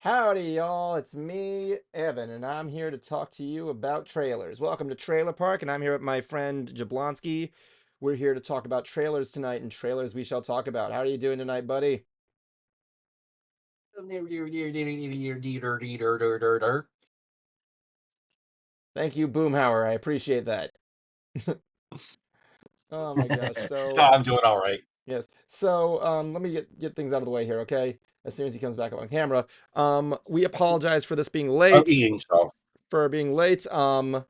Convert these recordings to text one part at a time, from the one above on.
Howdy, y'all. It's me, Evan, and I'm here to talk to you about trailers. Welcome to Trailer Park, and I'm here with my friend Jablonski. We're here to talk about trailers tonight, and trailers we shall talk about. How are you doing tonight, buddy? Thank you, Boomhauer. I appreciate that. Oh my gosh. No, So, I'm doing all right. yes. So, let me get things out of the way here, okay? As soon as he comes back up on camera. We apologize for this being I'm late, eating stuff. for being late. To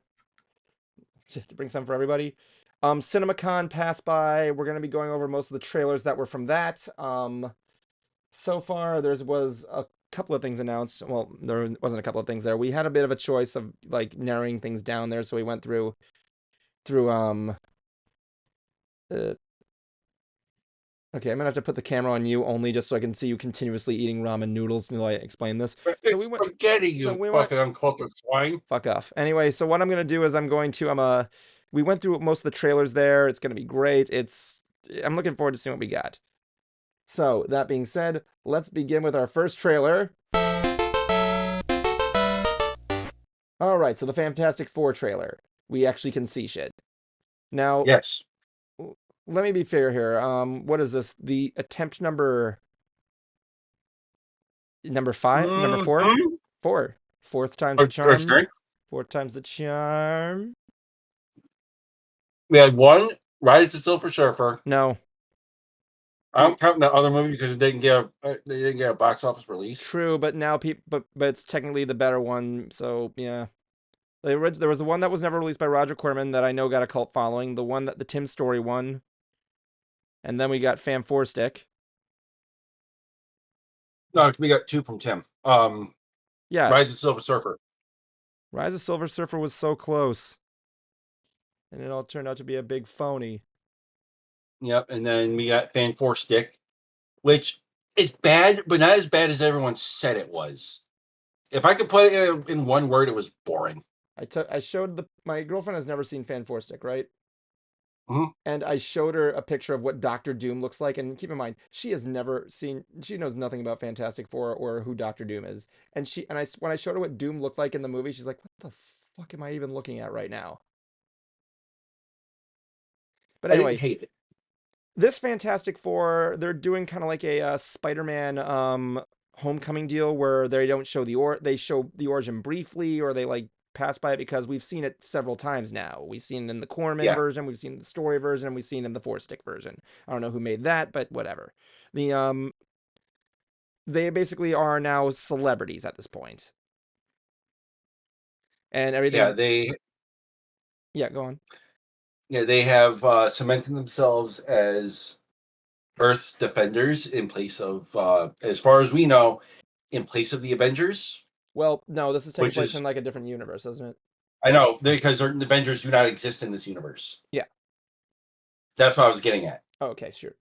bring some for everybody. CinemaCon passed by. We're going to be going over most of the trailers that were from that. So far, there was a couple of things announced. Well, there wasn't a couple of things there. We had a bit of a choice of like narrowing things down there, so we went through. Uh, okay, I'm gonna have to put the camera on you only just so I can see you continuously eating ramen noodles until I explain this. So we It's went. spaghetti, So you we went. fucking uncultured swine. Fuck off. Anyway, so what I'm gonna do is we went through most of the trailers there. It's gonna be great. I'm looking forward to seeing what we got. So that being said, let's begin with our first trailer. All right, so the Fantastic Four trailer. We actually can see shit. Now, Yes. let me be fair here. What is this? The attempt number five, number four, Mm-hmm. four. Fourth time's the First charm. drink. Fourth time's the charm. We had one, Rise of the Silver Surfer. No, I don't count that other movie because they didn't get a box office release. true, but now people, but it's technically the better one. So yeah, there was the one that was never released by Roger Corman that I know got a cult following. The one that the Tim Story one, and then we got Fan Four Stick. No, we got two from Tim. Rise of the Yes, Silver Surfer. Rise of Silver Surfer was so close, and it all turned out to be a big phony. Yep, and then we got Fan Four Stick, which it's bad, but not as bad as everyone said it was. If I could put it in one word, it was boring. I showed my girlfriend has never seen Fan Four Stick, right? Mhm. And I showed her a picture of what Doctor Doom looks like. And keep in mind, she knows nothing about Fantastic Four or who Doctor Doom is. When I showed her what Doom looked like in the movie, she's like, "What the fuck am I even looking at right now?" But I didn't anyway, hate it. this Fantastic Four, they're doing kind of like a Spider-Man Homecoming deal where they show the origin briefly, or they like pass by it because we've seen it several times now. We've seen it in the Corman Yeah. version, we've seen the story version, and we've seen it in the Four Stick version. I don't know who made that, but whatever. The They basically are now celebrities at this point, and Yeah, everything's they yeah. Go on. yeah, they have cemented themselves as Earth's defenders in place of, as far as we know, in place of the Avengers, Well, no, this is taking which place is, in like a different universe, isn't it? I know, because the Avengers do not exist in this universe. Yeah. That's what I was getting at. Oh, okay. Sure.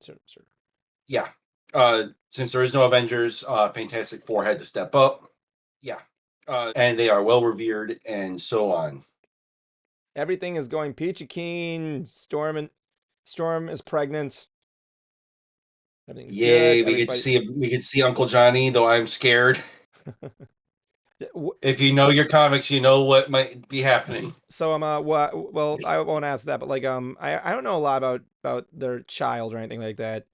Yeah. Since there is no Avengers, Fantastic Four had to step up. Yeah. And they are well revered and so on. Everything is going peachy keen. Storm is pregnant. Everything's good. Yay, Everybody. we get to see Uncle Johnny, though I'm scared. W- If you know your comics, you know what might be happening. So what? Well, I won't ask that, but like I don't know a lot about their child or anything like that.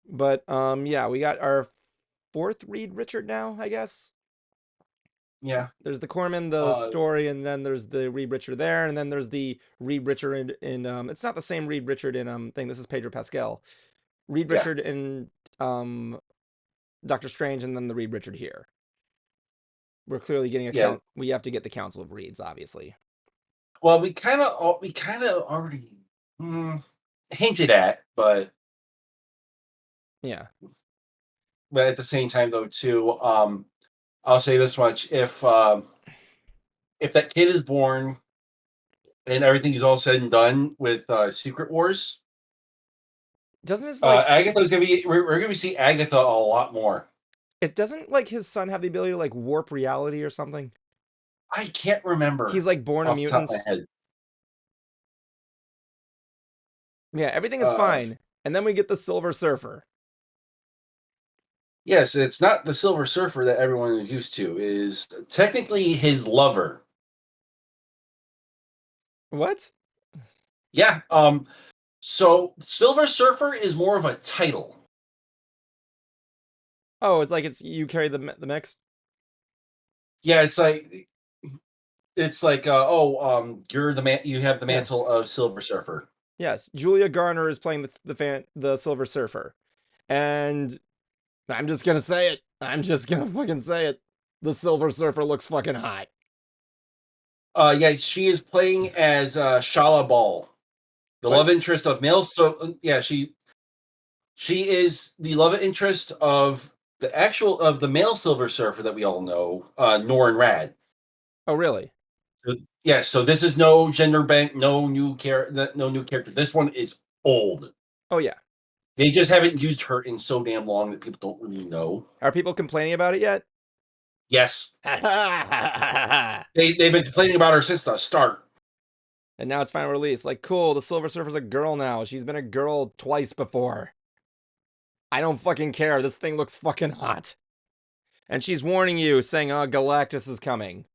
But yeah, we got our fourth Reed Richard now, I guess. Yeah. There's the Corman, the Uh, story, and then there's the Reed Richard there, and then there's the Reed Richard in it's not the same Reed Richard in thing. This is Pedro Pascal. Reed yeah. Richard in um Doctor Strange, and then the Reed Richard here. We're clearly getting a Yeah. count. We have to get the Council of Reeds, obviously. Well, we kind of already hinted at, Yeah. but at the same time, though, too, I'll say this much: if that kid is born and everything is all said and done with Secret Wars, Doesn't his like Agatha's gonna be we're gonna see Agatha a lot more. it doesn't like his son have the ability to like warp reality or something? I can't remember He's like born a off the top of my mutant. head. Yeah, everything is Uh, fine. And then we get the Silver Surfer. Yes, it's not the Silver Surfer that everyone is used to. It is technically his lover. What? Yeah. So Silver Surfer is more of a title. Oh, it's like it's you carry the mix. Yeah, it's like you're the man. You have the Yeah. mantle of Silver Surfer. Yes. Julia Garner is playing the Silver Surfer, and I'm just gonna say it. I'm just gonna fucking say it. The Silver Surfer looks fucking hot. Yeah, she is playing as Shala Ball, the What? love interest of male. So yeah, she is the love interest of the male Silver Surfer that we all know, Norrin Rad. Oh, really? Yeah, so this is no gender bent, no new character. This one is old. Oh, yeah. They just haven't used her in so damn long that people don't really know. Are people complaining about it yet? Yes, And they've been complaining about her since the start. now it's final release. Like, cool. The Silver Surfer's a girl now. She's been a girl twice before. I don't fucking care. This thing looks fucking hot. And she's warning you, saying, Galactus is coming.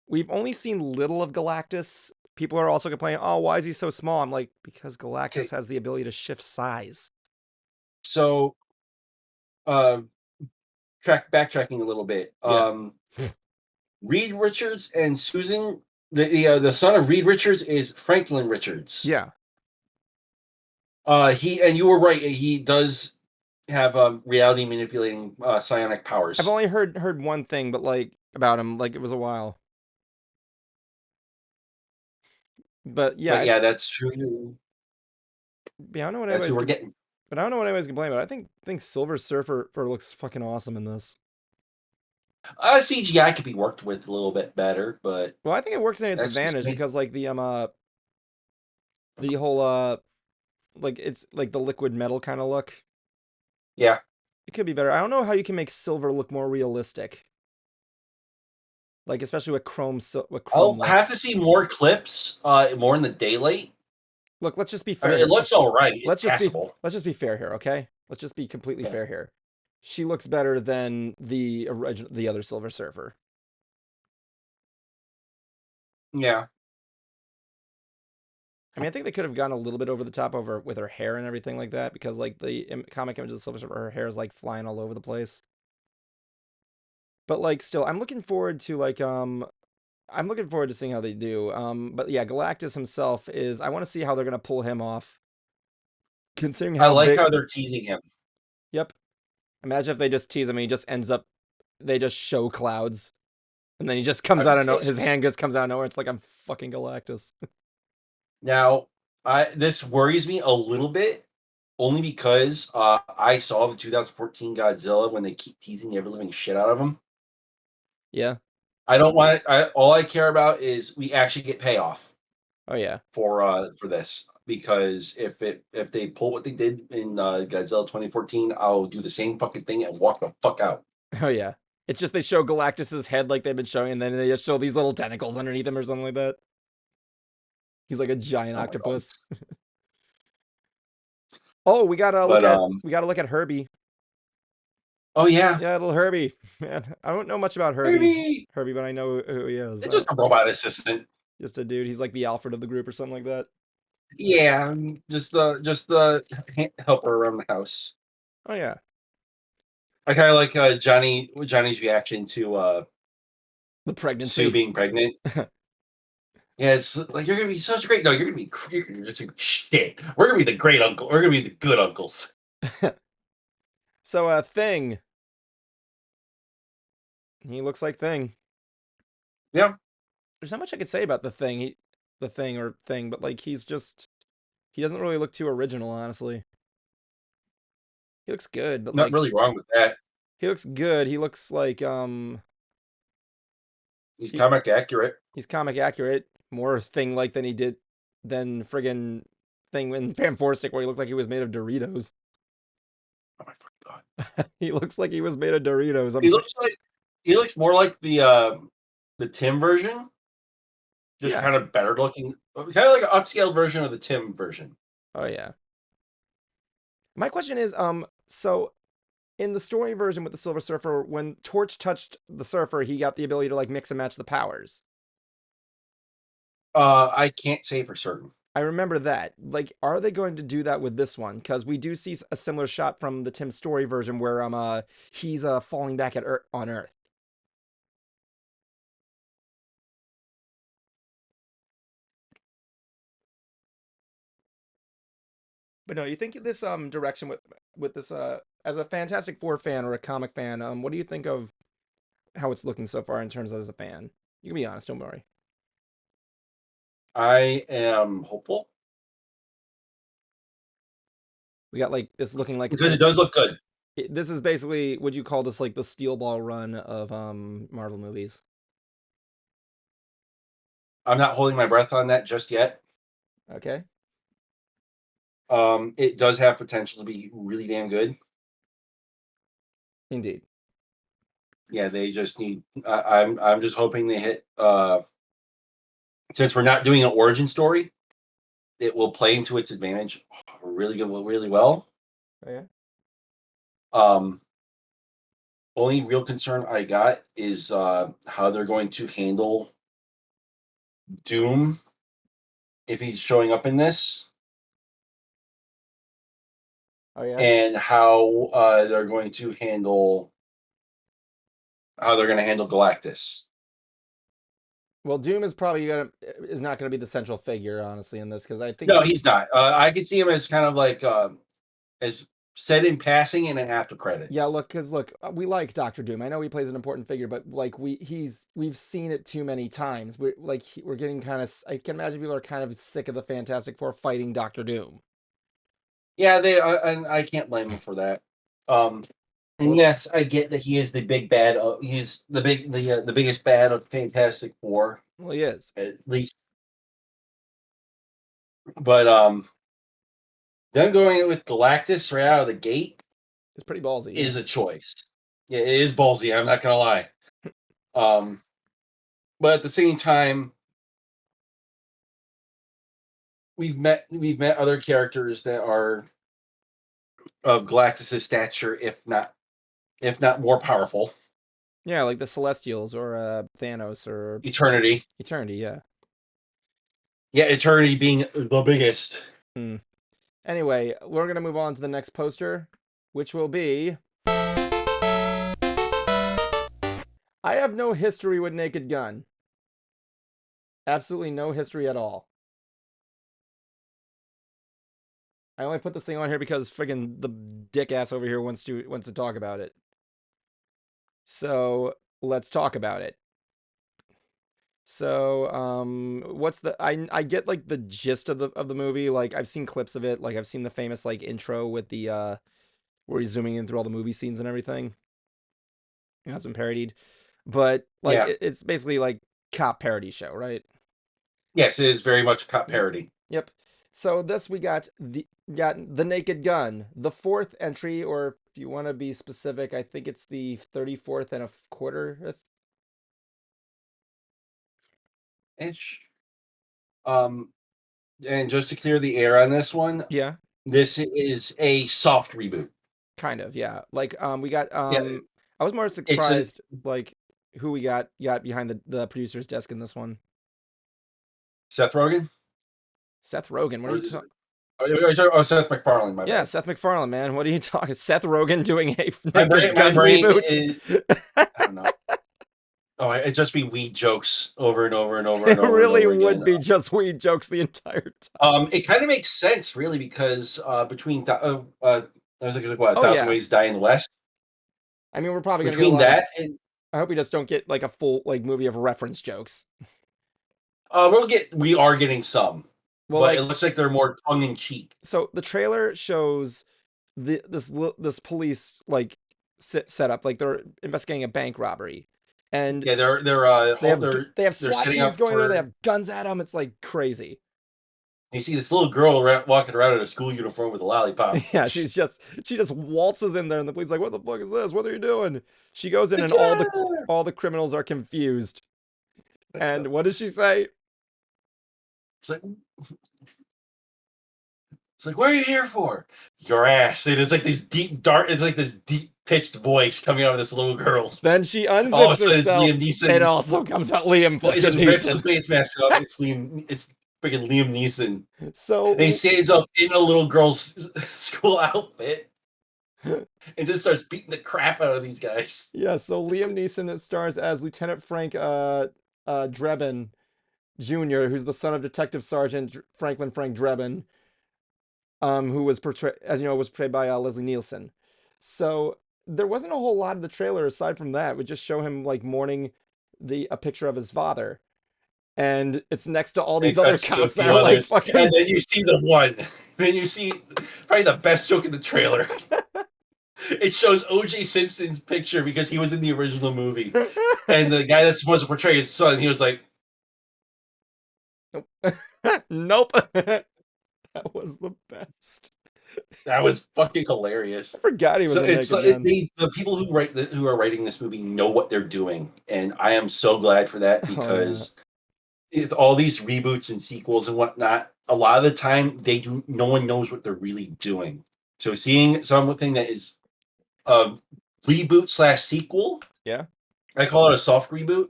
We've only seen little of Galactus. People are also complaining, oh, why is he so small? I'm like, because Okay, Galactus has the ability to shift size. so uh, backtracking a little bit. Yeah. Reed Richards and Susan, the son of Reed Richards is Franklin Richards. Yeah. He and you were right. He does have reality manipulating psionic I've powers. only heard one thing, but like about him, like it was a while. But yeah, But yeah, that's true. yeah, I don't know what That's who anybody's we're getting. but I don't know what anybody's complaining about. I think Silver Surfer looks fucking awesome in this. CGI could be worked with a little bit better, but Well, I think it works in its that's just advantage me. because like the whole like it's like the liquid metal kind of look. Yeah, It could be better. I don't know how you can make silver look more realistic. Like especially with with I'll chrome look. have to see more clips, more in the daylight. Look, let's just be I fair mean, it here. looks all right. It's Let's just be passable. let's just be fair here, okay? Let's just be completely Yeah, fair here. She looks better than the other Silver Surfer. yeah. I mean, I think they could have gone a little bit over the top over with her hair and everything like that because like the comic image of the Silver Surfer, her hair is like flying all over the place. But like still, I'm looking forward to seeing how they do. But yeah, Galactus himself is I want to see how they're gonna pull him off, considering I how like big. how they're teasing him. Yep. Imagine if they just tease him and he just ends up they just show clouds. And then he just comes I'd be out of no his pissed. hand just comes out of nowhere. It's like I'm fucking Galactus. Now, I this worries me a little bit, only because I saw the 2014 Godzilla when they keep teasing every living shit out of him. Yeah. I don't want. All I care about is we actually get payoff Oh yeah. for this, because if they pull what they did in Godzilla 2014, I'll do the same fucking thing and walk the fuck out. Oh yeah. It's just they show Galactus's head like they've been showing, and then they just show these little tentacles underneath him or something like that. He's like a giant Oh my god! octopus. Oh, But we gotta look at Herbie. oh yeah, Yeah, little Herbie. Man, I don't know much about maybe Herbie, but I know who he is. it's just a robot assistant. Just a dude. He's like the Alfred of the group or something like that. Yeah, just the helper around the house. Oh yeah. I kind of like Johnny's reaction to The Sue pregnancy. being pregnant. Yeah, it's like you're gonna be such a great. No, you're just gonna be shit. We're gonna be the great uncle. We're gonna be the good uncles. So Thing. He looks like Thing. Yeah, There's not much I could say about the thing or thing, but like he doesn't really look too original, honestly. He looks good, but not like really wrong with that. he looks good. He looks like He's he, comic accurate. he's comic accurate, more thing like than friggin' thing in Fan Four Stick where he looked like he was made of Doritos. Oh my fucking god! He looks like he was made of Doritos. He looks like he looks more like the Tim version, just Yeah. kind of better looking, kind of like an upscaled version of the Tim version. Oh yeah. My question is so in the story version with the Silver Surfer, when Torch touched the Surfer, he got the ability to like mix and match the powers. I can't say for certain. I remember that. Like, are they going to do that with this one? Because we do see a similar shot from the Tim Story version where he's falling back at on Earth. But no, you think this direction with this as a Fantastic Four fan or a comic fan, what do you think of how it's looking so far in terms of as a fan? You can be honest, don't worry. I am hopeful We got like this looking like it's because gonna. it does look good. This is basically, would you call this like the steel ball run of Marvel movies? I'm not holding my breath on that just yet. Okay, It does have potential to be really damn good. indeed. Yeah, they just need. I'm just hoping they hit. Since we're not doing an origin story, it will play into its advantage really good, really well. Oh, yeah. Um, Only real concern I got is how they're going to handle Doom if he's showing up in this, Oh yeah. and how they're going to handle Galactus. Well, Doom is not gonna be the central figure, honestly, in this because I think No, he's not. I could see him as kind of like as said in passing and in after yeah, credits. look, we like Doctor Doom. I know he plays an important figure, but like we've seen it too many times. We're getting kind of. I can imagine people are kind of sick of the Fantastic Four fighting Doctor Doom. Yeah, they and I can't blame him for that. And Well, yes, I get that he is the big bad. He's the biggest bad of Fantastic Four, well, he is. at least. But them going with Galactus right out of the gate It's pretty ballsy, yeah. is a choice. Yeah, it is ballsy. I'm not gonna lie. Um, but at the same time, we've met other characters that are of Galactus's stature, if not more powerful. Yeah, like the Celestials or Thanos or Eternity, Eternity. Yeah. yeah, Eternity being the biggest. Hmm. Anyway, we're gonna move on to the next poster, which will be. I have no history with Naked Gun. Absolutely no history at all. I only put this thing on here because friggin' the dick ass over here wants to talk about it. So let's talk about it. So what's the I get like the gist of the movie. Like I've seen clips of it. Like I've seen the famous like intro with the where he's zooming in through all the movie scenes and everything. It has been parodied. But like Yeah, it's basically like cop parody show, right? yes, it is very much a cop Yep. parody. Yep. So this we got the Naked Gun, the fourth entry, or if you want to be specific, I think it's the 34th and a quarter. Ish. Um, and just to clear the air on this one, Yeah, this is a soft reboot. kind of. Yeah. Like we got Yeah, I was more it's a surprised like who we got behind the producer's desk in this one. Seth Rogen. Seth Rogen. What are Or you is it, talking? oh, Seth MacFarlane. My Yeah, bad. Seth MacFarlane, man. What are you talking? Seth Rogen doing a My Naked Gun brain reboot? is. I don't know. Oh, it just be weed jokes over and over and over and It over and really over would again. be just weed jokes the entire time. It kind of makes sense, really, because I was like, what, A Oh Thousand yeah. Ways to Die in the West. I mean, we're probably gonna get a Between lot of. that and I hope we just don't get like a full like movie of reference jokes. we are getting some, Well, but it like looks like they're more tongue in cheek. so the trailer shows this police like setup like they're investigating a bank robbery, and Yeah, they have they're SWAT setting teams up going there. They for. have guns at them. It's like crazy. You see this little girl walking around in a school uniform with a lollipop. Yeah, she just waltzes in there, and the police like, "What the fuck is this? What are you doing?" She goes in, Like, and yeah! all the criminals are confused. And what does she say? It's like, It's like, what are you here for? Your ass. And it's like this deep, dark, it's like this deep pitched voice coming out of this little girl. Then she All of a unzips sudden, it's herself. Liam It Neeson. also comes out Liam He fucking just rips the Neeson. face mask off. It's freaking Liam Neeson. And he So stands up in a little girl's school outfit and just starts beating the crap out of these guys. yeah, so Liam Neeson stars as Lieutenant Frank Drebin Jr., who's the son of Detective Sergeant Franklin Frank Drebin, who was portrayed, as you know, was portrayed by Leslie Nielsen. So there wasn't a whole lot of the trailer aside from that. We just show him like mourning a picture of his father, and it's next to all And these it other cuts to a cops that few are like others. And fucking. then you see the one. Then you see probably the best joke in the trailer. It shows OJ Simpson's picture because he was in the original movie. And the guy that's supposed to portray his son, he was like, Nope. That was the best. that was fucking hilarious. I forgot he was So a it's naked man. the people who are writing this movie know what they're doing, and I am so glad for that Oh yeah. because with all these reboots and sequels and whatnot, a lot of the time no one knows what they're really doing. So seeing something that is a reboot slash sequel, Yeah. I call it a soft reboot,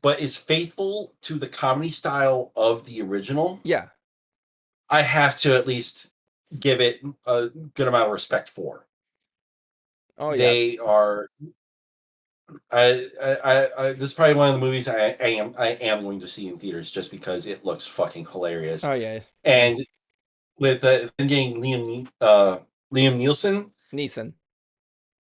but is faithful to the comedy style of the original, Yeah. I have to at least give it a good amount of respect for. Oh yeah. They are. This is probably one of the movies I am going to see in theaters just because it looks fucking hilarious. Oh yeah. And with getting Liam Nielsen, Neeson.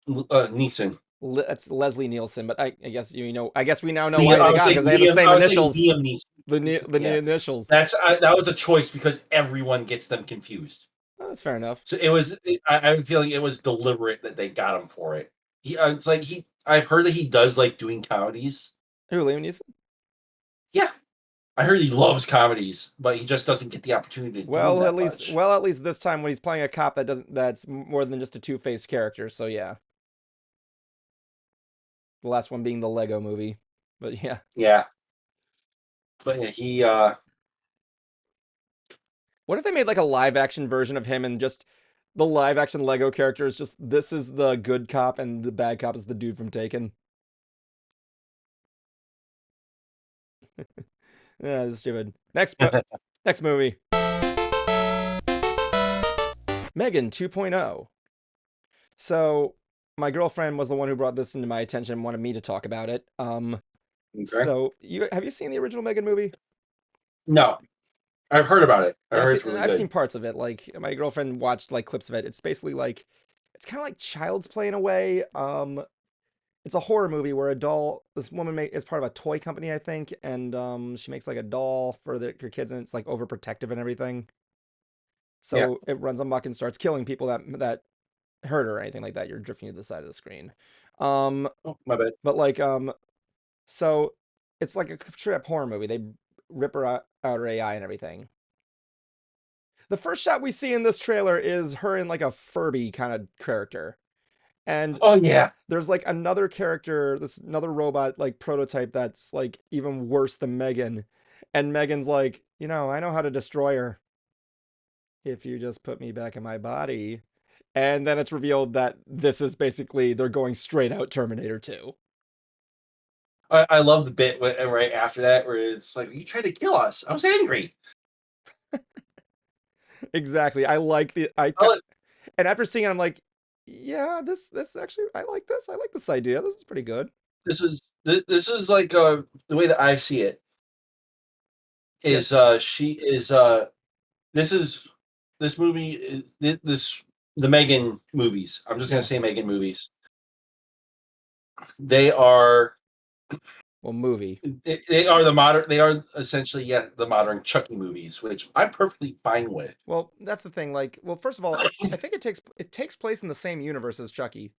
Neeson. That's Leslie Nielsen, but I guess I guess we now know why I they was got it saying because they have the Liam. same I was saying initials. Liam Neeson. The new Yeah, initials. that was a choice because everyone gets them confused. Oh, that's fair enough. So it was. I'm feeling it was deliberate that they got him for it. It's like he. I've heard that he does like doing comedies. Who, Liam Neeson? Yeah, I heard he loves comedies, but he just doesn't get the opportunity to do them that much. Well, at least this time when he's playing a cop that's more than just a two-faced character. So yeah, the last one being the Lego movie. But yeah, Yeah, but yeah, he. what if they made like a live action version of him and just the live action Lego character is just this is the good cop and the bad cop is the dude from Taken? Yeah, this is stupid. Next movie, Megan 2.0. So my girlfriend was the one who brought this into my attention and wanted me to talk about it. Okay. So you have you seen the original Megan movie? No, I've heard about it. I Yeah, heard it's really I've seen good. parts of it. Like my girlfriend watched like clips of it. It's basically like it's kind of like Child's Play in a way. It's a horror movie where this woman is part of a toy company, I think, and she makes like a doll for her kids, and it's like overprotective and everything. Yeah. So it runs amok and starts killing people that hurt her or anything like that. You're drifting to the side of the screen. Um, Oh, my bad. but like so it's like a trip horror movie. They rip out her AI and everything. The first shot we see in this trailer is her in like a Furby kind of character. And Oh yeah. there's like another character, this another robot like prototype that's like even worse than Megan. And Megan's like, I know how to destroy her if you just put me back in my body. And then it's revealed that this is basically they're going straight out Terminator 2. I love the bit right after that where it's like you tried to kill us. I was angry. Exactly. I like the I I and after seeing it, I'm like, yeah, this actually I like this. I like this idea. This is pretty good. this is like the way that I see it Yeah, is she is this is this movie is this the Megan movies. I'm just gonna yeah. say Megan movies. They are Well, movie. they are the modern. They are essentially the modern Chucky movies, which I'm perfectly fine with. Well, that's the thing. Like, well, first of all, I think it takes place in the same universe as Chucky.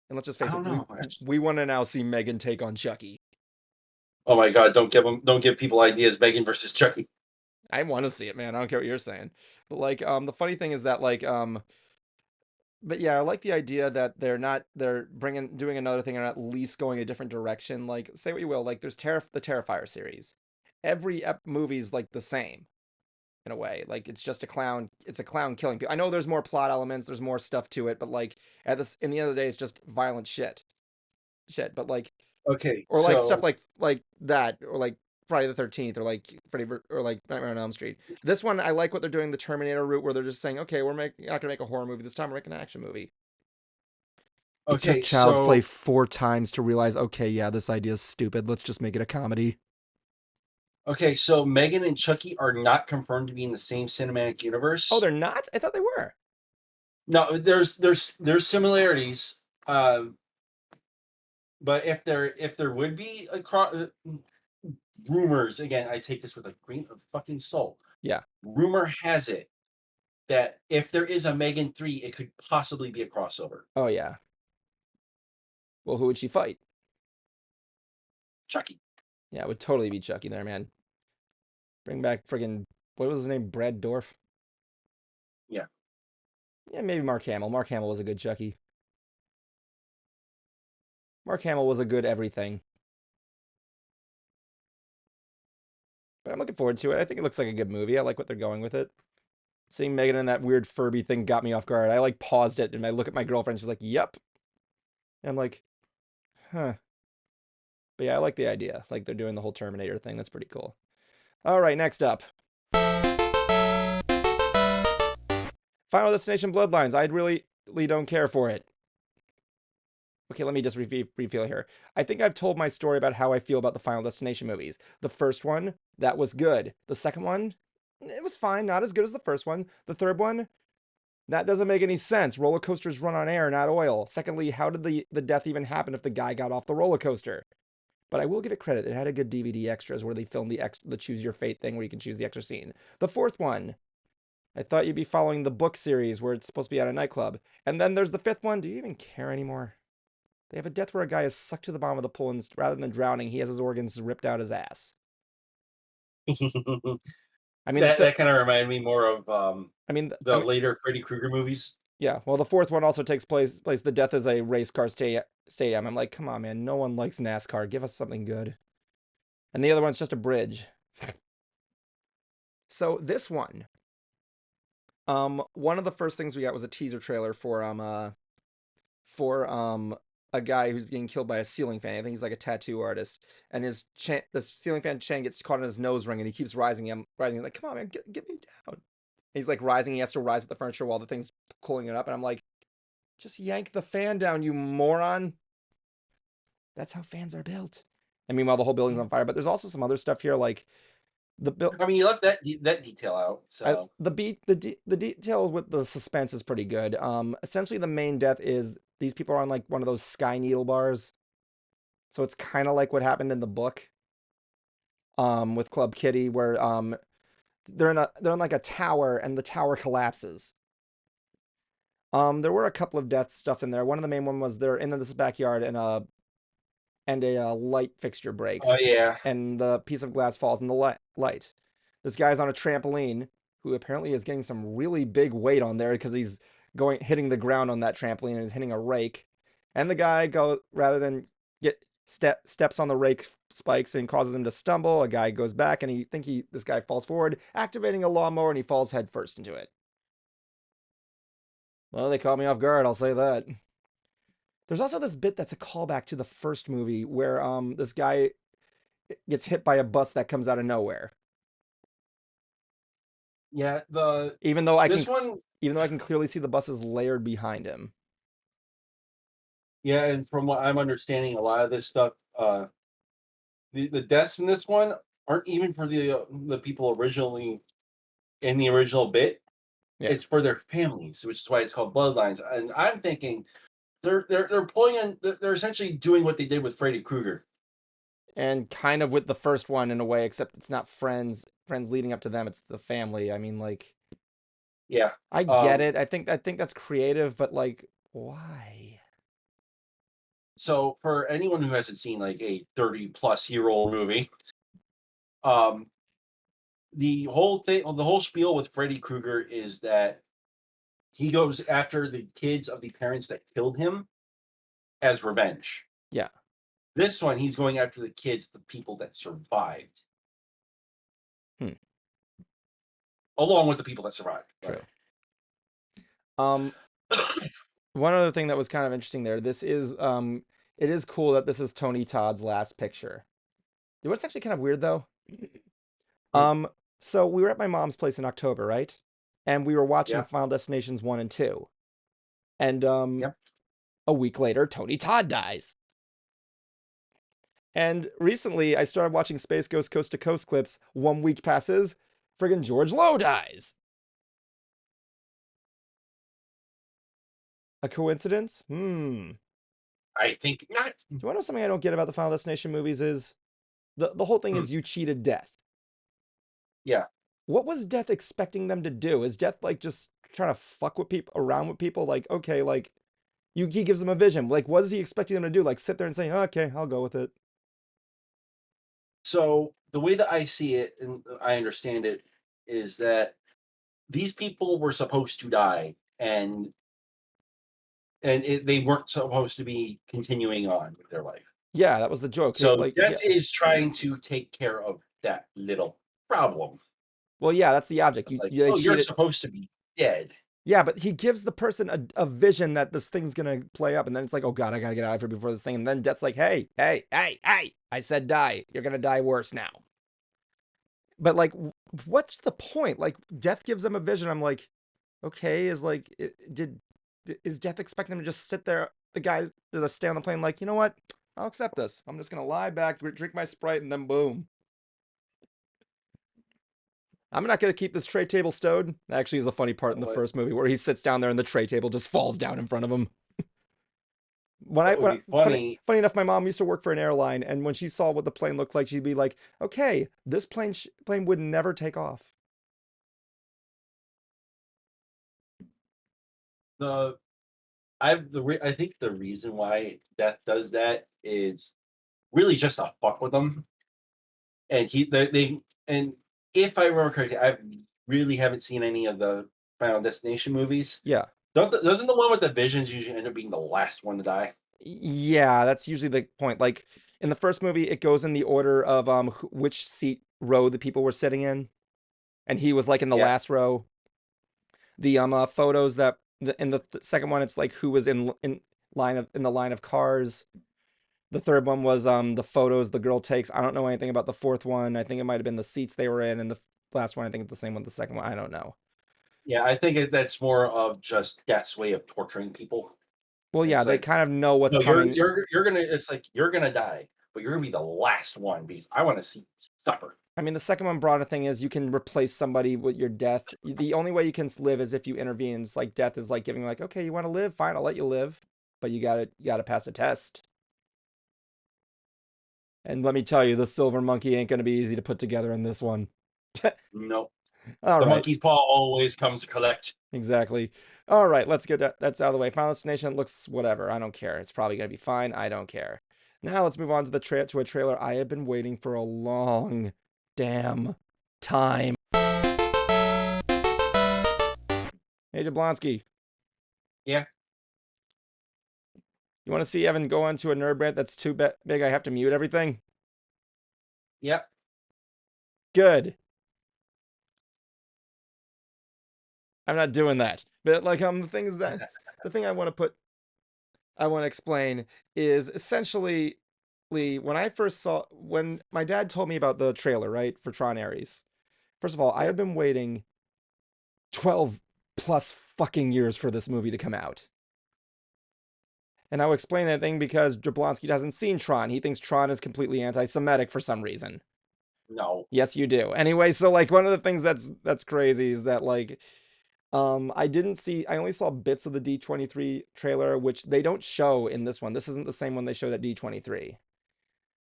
And let's just I face it, don't know. Actually. we want to now see Megan take on Chucky. Oh my god! Don't give people ideas. Megan versus Chucky. I want to see it, man. I don't care what you're saying. But like, the funny thing is that like, but yeah, I like the idea that they're doing another thing and at least going a different direction. Like, say what you will, like there's the Terrifier series. Every movie's like the same. in a way. Like it's just a clown. It's a clown killing people. I know there's more plot elements, there's more stuff to it, but like at this, in the end of the day, it's just violent shit. But like, Okay, or like stuff so like that, or like Friday the 13th, or like or like Nightmare on Elm Street. This one, I like what they're doing the Terminator route, where they're just saying, okay, not gonna make a horror movie this time. We're making an action movie. It took okay, Child's Play so 4 times to realize, okay, yeah, this idea is stupid. Let's just make it a comedy. okay, so Megan and Chucky are not confirmed to be in the same cinematic Oh, universe. they're not? I thought they were. No, there's similarities. But if there would be a rumors, again, I take this with a grain of fucking salt. Yeah. Rumor has it that if there is a Megan 3, it could possibly be a crossover. Oh yeah. Well, who would she fight? Chucky. Yeah, it would totally be Chucky there, man. Bring back friggin' what was his name? Brad Dorf. Yeah. Yeah, maybe Mark Hamill. Mark Hamill was a good Chucky. Mark Hamill was a good everything. But I'm looking forward to it. I think it looks like a good movie. I like what they're going with it. Seeing Megan in that weird Furby thing got me off guard. I like paused it and I look at my girlfriend. She's like, "Yep." And I'm like, "Huh." But yeah, I like the idea. Like they're doing the whole Terminator thing. That's pretty cool. All right, next up, Final Destination Bloodlines. I really don't care for it. Okay, let me just reveal here. I think I've told my story about how I feel about the Final Destination movies. The first one, that was good. The second one, it was fine, not as good as the first one. The third one, that doesn't make any sense. Roller coasters run on air, not oil. Secondly, how did the death even happen if the guy got off the roller coaster? But I will give it credit. It had a good DVD extras where they filmed the choose your fate thing where you can choose the extra scene. The fourth one, I thought you'd be following the book series where it's supposed to be at a nightclub. And then there's the fifth one. Do you even care anymore? They have a death where a guy is sucked to the bottom of the pool and rather than drowning, he has his organs ripped out his ass. that I mean, that kind of reminded me more of I the mean, later Freddy Krueger movies. yeah. Well, the fourth one also takes place. The death is a race car stadium. I'm like, come on, man. No one likes NASCAR. Give us something good. And the other one's just a bridge. So this one of the first things we got was a teaser trailer for a guy who's being killed by a ceiling fan. I think he's like a tattoo artist, and the ceiling fan chain gets caught in his nose ring, and he keeps rising him, rising. He's like, "Come on, man, get me down." And he's like rising. He has to rise at the furniture while the thing's pulling it up, and I'm like, "Just yank the fan down, you moron." That's how fans are built. And meanwhile, the whole building's on fire. But there's also some other stuff here, like the build. I mean, you left that detail out, so The detail with the suspense is pretty good. Essentially the main death is these people are on like one of those sky needle bars. So it's kind of like what happened in the book with Club Kitty where they're in like a tower and the tower collapses. There were a couple of death stuff in there. One of the main one was they're in this backyard and a light fixture breaks oh yeah. and the piece of glass falls in the light. This guy's on a trampoline who apparently is getting some really big weight on there because he's hitting the ground on that trampoline and is hitting a rake. And the guy rather than steps on the rake spikes and causes him to stumble. A guy goes back and this guy falls forward, activating a lawnmower, and he falls headfirst into it. Well, they caught me off guard, I'll say that. There's also this bit that's a callback to the first movie where this guy gets hit by a bus that comes out of nowhere. Yeah, the Even though I this can one, even though I can clearly see the bus is layered behind him. yeah, and from what I'm understanding, a lot of this stuff, the deaths in this one aren't even for the people originally in the original bit. Yeah. It's for their families, which is why it's called Bloodlines. And I'm thinking they're pulling in. They're essentially doing what they did with Freddy Krueger. And kind of with the first one in a way, except it's not friends leading up to them, it's the family. I mean, like, Yeah. I get it. I think that's creative, but like, why? So for anyone who hasn't seen like a 30-plus-year-old movie, um, the whole thing, the whole spiel with Freddy Krueger is that he goes after the kids of the parents that killed him as revenge. Yeah. This one, he's going after the kids, the people that survived. Hmm. along with the people that survived. But True. Um, one other thing that was kind of interesting there. This is it is cool that this is Tony Todd's last picture. You know what's actually kind of weird though? mm, Um, so we were at my mom's place in October, right? And we were watching yeah, Final Destinations 1 and 2. And yep. a week later, Tony Todd dies. And recently, I started watching Space Ghost Coast to Coast clips. 1 week passes, friggin' George Lowe dies. A coincidence? Do I think not. you want to know something I don't get about the Final Destination movies is the whole thing Mm, is you cheated death. yeah. What was Death expecting them to do? Is Death like just trying to fuck with people around with people? Like, okay, like he gives them a vision. Like, what is he expecting them to do? Like sit there and say, okay, I'll go with it. So the way that I see it and I understand it is that these people were supposed to die, they weren't supposed to be continuing on with their life. Yeah, that was the joke. So Like, Death yeah. is trying to take care of that little problem. Well, yeah, that's the object. Like, They oh, you're cheated. supposed to be dead. Yeah, but he gives the person a vision that this thing's gonna play up, and then it's like, oh god, I gotta get out of here before this thing. And then Death's like, hey, hey, hey, hey, I said die. You're gonna die worse now. But like, what's the point? Like, Death gives them a vision. I'm like, okay, is like, is Death expecting him to just sit there? The guy does a stay on the plane, like, you know what? I'll accept this. I'm just gonna lie back, drink my Sprite, and then boom. I'm not gonna keep this tray table stowed. That actually is a funny part in the What first movie where he sits down there and the tray table just falls down in front of him. what would When be funny, funny? funny enough, my mom used to work for an airline, and when she saw what the plane looked like, she'd be like, "Okay, this plane would never take off." The I think the reason why Death does that is really just to fuck with them, and and if I remember correctly, I really haven't seen any of the Final Destination movies. Yeah, Doesn't the one with the visions usually end up being the last one to die? yeah, that's usually the point. Like in the first movie, it goes in the order of which seat row the people were sitting in, and he was like in the Yeah, last row. The photos that in the second one, it's like who was in the line of cars. The third one was the photos the girl takes. I don't know anything about the fourth one. I think it might have been the seats they were in, and the last one I think it's the same one. The second one I don't know. yeah. I think that's more of just Death's way of torturing people. Well, yeah, It's they like, kind of know what's no, coming. you're gonna. It's like you're gonna die, but you're gonna be the last one because I want to see you suffer. I mean, the second one broader thing is you can replace somebody with your death. The only way you can live is if you intervene. It's like death is like giving like, okay, you want to live, fine, I'll let you live, but you gotta pass a test. And let me tell you, the silver monkey ain't gonna be easy to put together in this one. No, All the right. monkey's paw always comes to collect. Exactly. All right, let's get that's out of the way. Final Destination looks whatever. I don't care. It's probably gonna be fine. I don't care. Now let's move on to a trailer I have been waiting for a long damn time. Hey Jablonski, Yeah, you want to see Evan go onto a nerd rant that's too big? I have to mute everything. yep. Good. I'm not doing that. But like the thing is that the thing I want to explain is essentially when my dad told me about the trailer, right, for Tron Ares. First of all, I had Yep. been waiting 12 plus fucking years for this movie to come out. And I'll explain that thing because Jablonski hasn't seen Tron. He thinks Tron is completely anti-Semitic for some reason. No. Yes, you do. Anyway, so like one of the things that's crazy is that like I only saw bits of the D23 trailer, which they don't show in this one. This isn't the same one they showed at D23.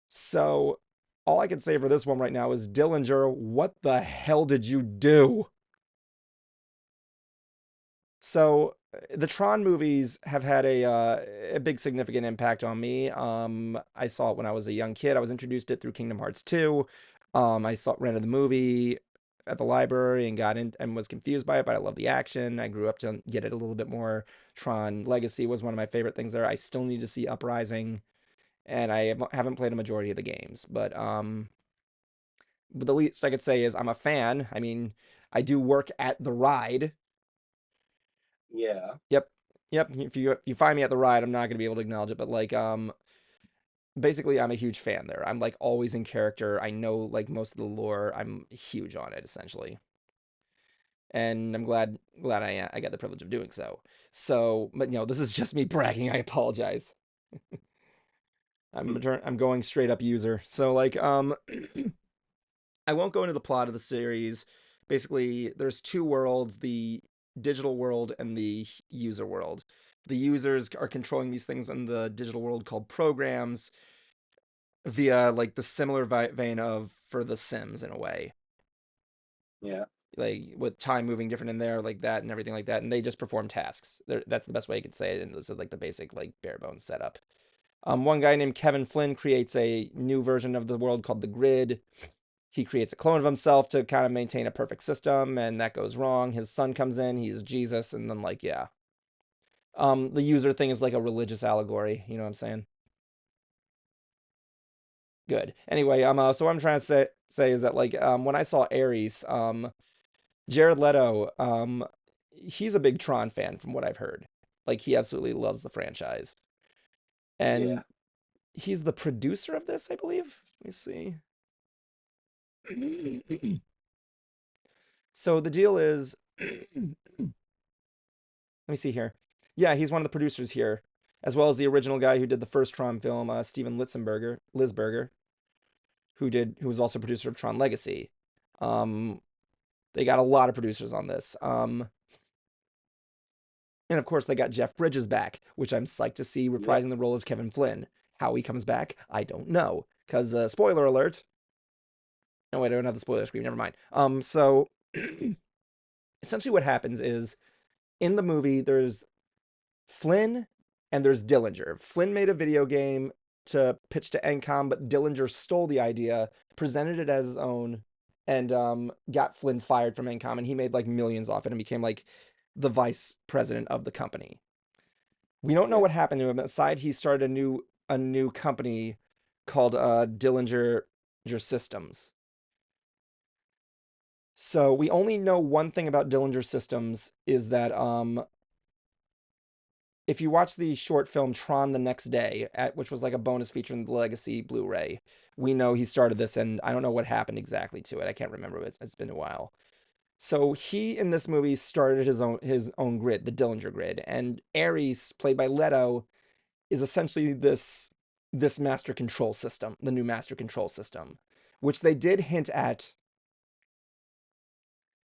So all I can say for this one right now is Dillinger, what the hell did you do? So the Tron movies have had a big significant impact on me. I saw it when I was a young kid. I was introduced to it through Kingdom Hearts 2. I rented the movie at the library and got in and was confused by it, but I love the action. I grew up to get it a little bit more. Tron Legacy was one of my favorite things there. I still need to see Uprising, and I haven't played a majority of the games, but the least I could say is I'm a fan. I mean, I do work at the ride. Yeah. Yep. Yep. If you find me at the ride, I'm not gonna be able to acknowledge it, but like basically I'm a huge fan there. I'm like always in character. I know like most of the lore. I'm huge on it essentially. And I'm glad I got the privilege of doing so. So, but this is just me bragging. I apologize. Hmm. I'm going straight up user. So like I won't go into the plot of the series. Basically, there's two worlds, the digital world and the user world. The users are controlling these things in the digital world called programs via like the similar vein of for the Sims in a way. Yeah. Like with time moving different in there like that and everything like that, and they just perform tasks. That's the best way I could say it, and this is like the basic like bare bones setup. One guy named Kevin Flynn creates a new version of the world called the Grid. He creates a clone of himself to kind of maintain a perfect system, and that goes wrong. His son comes in, he's Jesus, and then like yeah. The user thing is like a religious allegory, you know what I'm saying? Good. Anyway, so what I'm trying to say is that like when I saw Ares, Jared Leto, he's a big Tron fan from what I've heard. Like he absolutely loves the franchise. Yeah. And he's the producer of this, I believe. Let me see. So the deal is, let me see here. Yeah, he's one of the producers here, as well as the original guy who did the first Tron film, Steven Lisberger, who was also producer of Tron Legacy. Um, they got a lot of producers on this. And of course, they got Jeff Bridges back, which I'm psyched to see Yep. reprising the role of Kevin Flynn. How he comes back, I don't know. Because, spoiler alert. No, wait, I don't have the spoiler screen. Never mind. So essentially, what happens is in the movie, there's Flynn and there's Dillinger. Flynn made a video game to pitch to Encom, but Dillinger stole the idea, presented it as his own, and got Flynn fired from Encom, and he made like millions off it and became like the vice president of the company. We don't know Yeah. what happened to him. Aside, he started a new company called Dillinger Systems. So we only know one thing about Dillinger Systems is that if you watch the short film Tron the Next Day, which was like a bonus feature in the Legacy Blu-ray, we know he started this, and I don't know what happened exactly to it. I can't remember. It's been a while. So he in this movie started his own grid, the Dillinger grid, and Ares, played by Leto, is essentially this master control system, the new master control system, which they did hint at.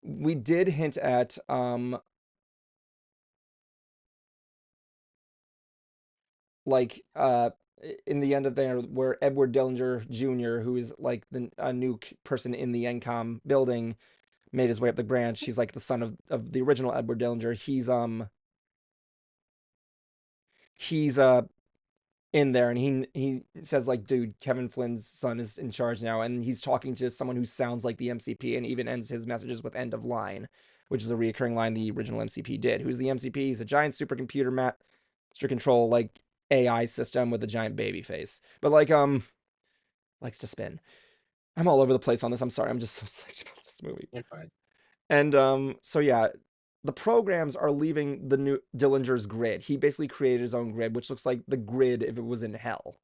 We did hint at like in the end of there where Edward Dillinger Jr., who is like a new person in the Encom building, made his way up the branch. He's like the son of the original Edward Dillinger. He's in there, and he says like, dude, Kevin Flynn's son is in charge now, and he's talking to someone who sounds like the MCP, and even ends his messages with end of line, which is a reoccurring line the original MCP did. Who's the MCP? He's a giant supercomputer master control like AI system with a giant baby face, but like likes to spin. I'm all over the place on this. I'm sorry. I'm just so psyched about this movie. You're fine. And so yeah, the programs are leaving the new Dillinger's grid. He basically created his own grid, which looks like the grid if it was in hell.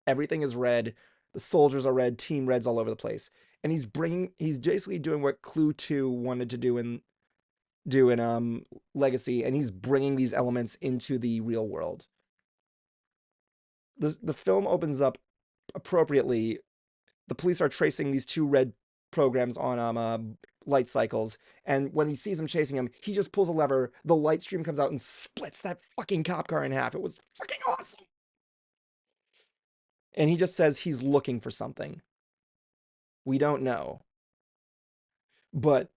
Everything is red. The soldiers are red. Team Red's all over the place. And he's basically doing what Clue 2 wanted to do in Legacy, and he's bringing these elements into the real world. The film opens up appropriately. The police are tracing these two red programs on light cycles, and when he sees them chasing him, he just pulls a lever. The light stream comes out and splits that fucking cop car in half. It was fucking awesome. And he just says he's looking for something. We don't know, but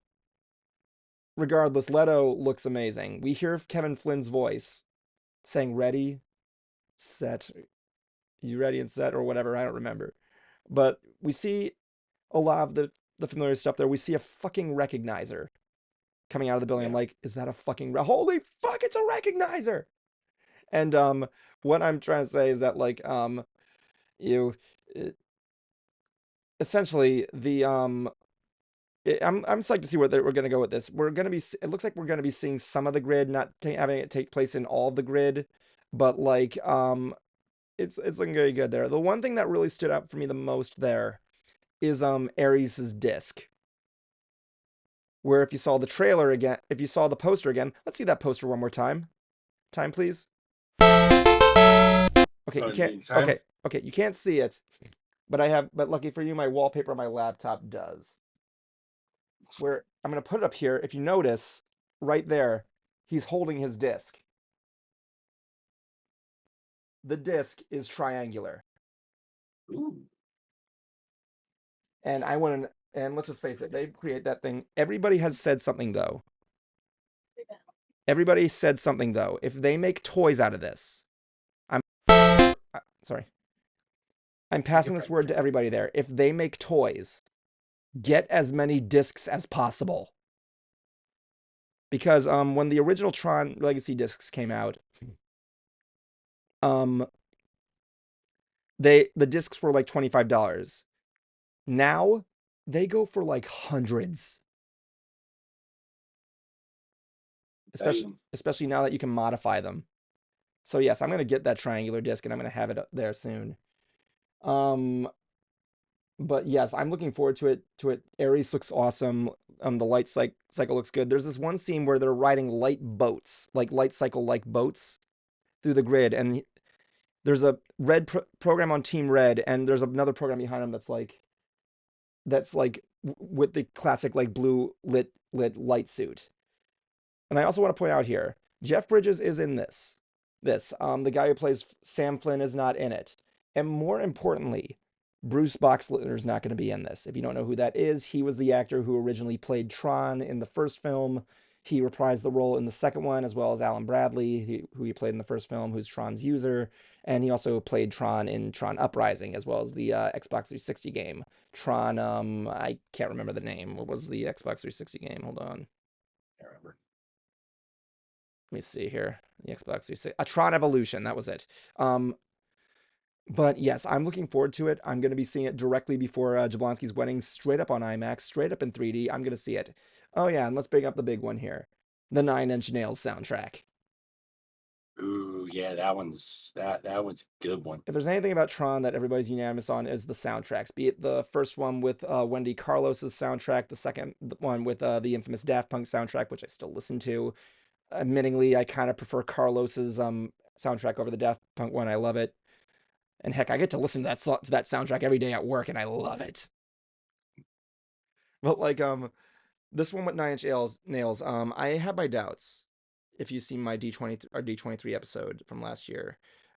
regardless, Leto looks amazing. We hear Kevin Flynn's voice saying "ready, set." You ready and set or whatever? I don't remember, but we see a lot of the familiar stuff there. We see a fucking recognizer coming out of the building. I'm Yeah. like, is that a fucking holy fuck? It's a recognizer. And what I'm trying to say is that you essentially the I'm psyched to see where we're going to go with this. We're going to be. It looks like we're going to be seeing some of the grid, not having it take place in all of the grid, but like it's looking very good there. The one thing that really stood out for me the most there is Ares's disc. Where if you saw the trailer again, if you saw the poster again, let's see that poster one more time. Time, please. Okay, Oh, you in the can't. meantime, Okay, you can't see it, but lucky for you, my wallpaper on my laptop does. Where I'm gonna put it up here. If you notice, right there, he's holding his disc. The disc is triangular, ooh, and I want to. And let's just face it, they create that thing. Everybody has said something though. Everybody said something though. If they make toys out of this, I'm sorry. I'm take passing it this back. word to everybody there. If they make toys, get as many discs as possible. Because when the original Tron Legacy discs came out, um the discs were like $25. Now they go for like hundreds. Especially now that you can modify them. So yes, I'm gonna get that triangular disc and I'm gonna have it up there soon. But yes, I'm looking forward to it. Ares looks awesome. The light cycle looks good. There's this one scene where they're riding light boats, like light cycle like boats through the grid, and there's a red program on Team Red, and there's another program behind them that's like with the classic like blue lit light suit. And I also want to point out here, Jeff Bridges is in this. The guy who plays Sam Flynn is not in it. And more importantly, Bruce Boxleitner is not going to be in this. If you don't know who that is, he was the actor who originally played Tron in the first film. He reprised the role in the second one, as well as Alan Bradley, who he played in the first film, who's Tron's user. And he also played Tron in Tron Uprising, as well as the Xbox 360 game. Tron, I can't remember the name. What was the Xbox 360 game? Hold on. I remember. Let me see here. The Xbox 360. Tron Evolution, that was it. But yes, I'm looking forward to it. I'm going to be seeing it directly before Jablonski's wedding, straight up on IMAX, straight up in 3D. I'm going to see it. Oh yeah, and let's bring up the big one here. The Nine Inch Nails soundtrack. Ooh, yeah, that one's that one's a good one. If there's anything about Tron that everybody's unanimous on is the soundtracks, be it the first one with Wendy Carlos's soundtrack, the second one with the infamous Daft Punk soundtrack, which I still listen to. Admittingly, I kind of prefer Carlos's soundtrack over the Daft Punk one. I love it. And heck, I get to listen to that soundtrack every day at work, and I love it. But like this one with Nine Inch Nails, I have my doubts. If you see my D23 episode from last year,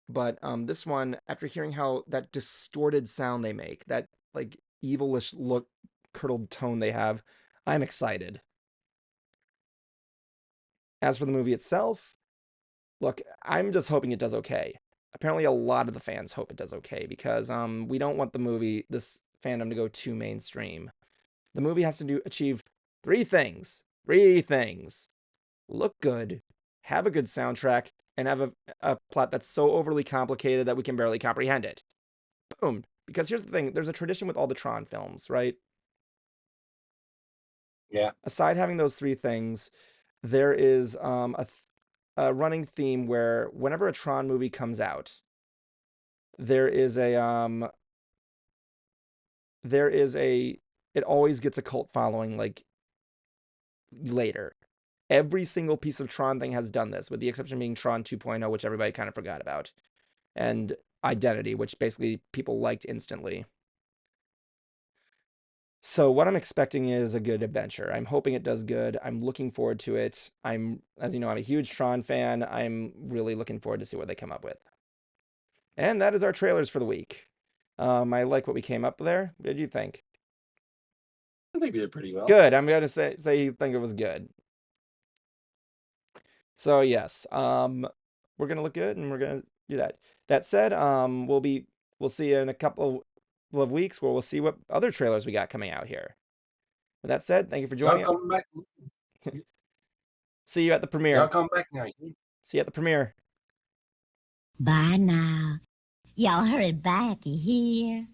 but this one, after hearing how that distorted sound they make, that like evilish look, curdled tone they have, I'm excited. As for the movie itself, look, I'm just hoping it does okay. Apparently, a lot of the fans hope it does okay because we don't want this fandom to go too mainstream. The movie has to achieve three things. Three things. Look good, have a good soundtrack, and have a plot that's so overly complicated that we can barely comprehend it. Boom. Because here's the thing, there's a tradition with all the Tron films, right? Yeah. Aside having those three things, there is a running theme where whenever a Tron movie comes out, there is a it always gets a cult following like later. Every single piece of Tron thing has done this, with the exception being Tron 2.0, which everybody kind of forgot about, and Identity, which basically people liked instantly. So what I'm expecting is a good adventure. I'm hoping it does good. I'm looking forward to it. As you know, I'm a huge Tron fan. I'm really looking forward to see what they come up with. And that is our trailers for the week. I like what we came up with there. What did you think? I think we did pretty well. Good. I'm gonna say you think it was good. So yes, we're gonna look good, and we're gonna do that. That said, we'll see you in a couple of weeks where we'll see what other trailers we got coming out here. With that said, thank you for Y'all joining us. come back. See you at the Y'all premiere. come back now. See you at the premiere. Bye now. Y'all hurry back, you hear?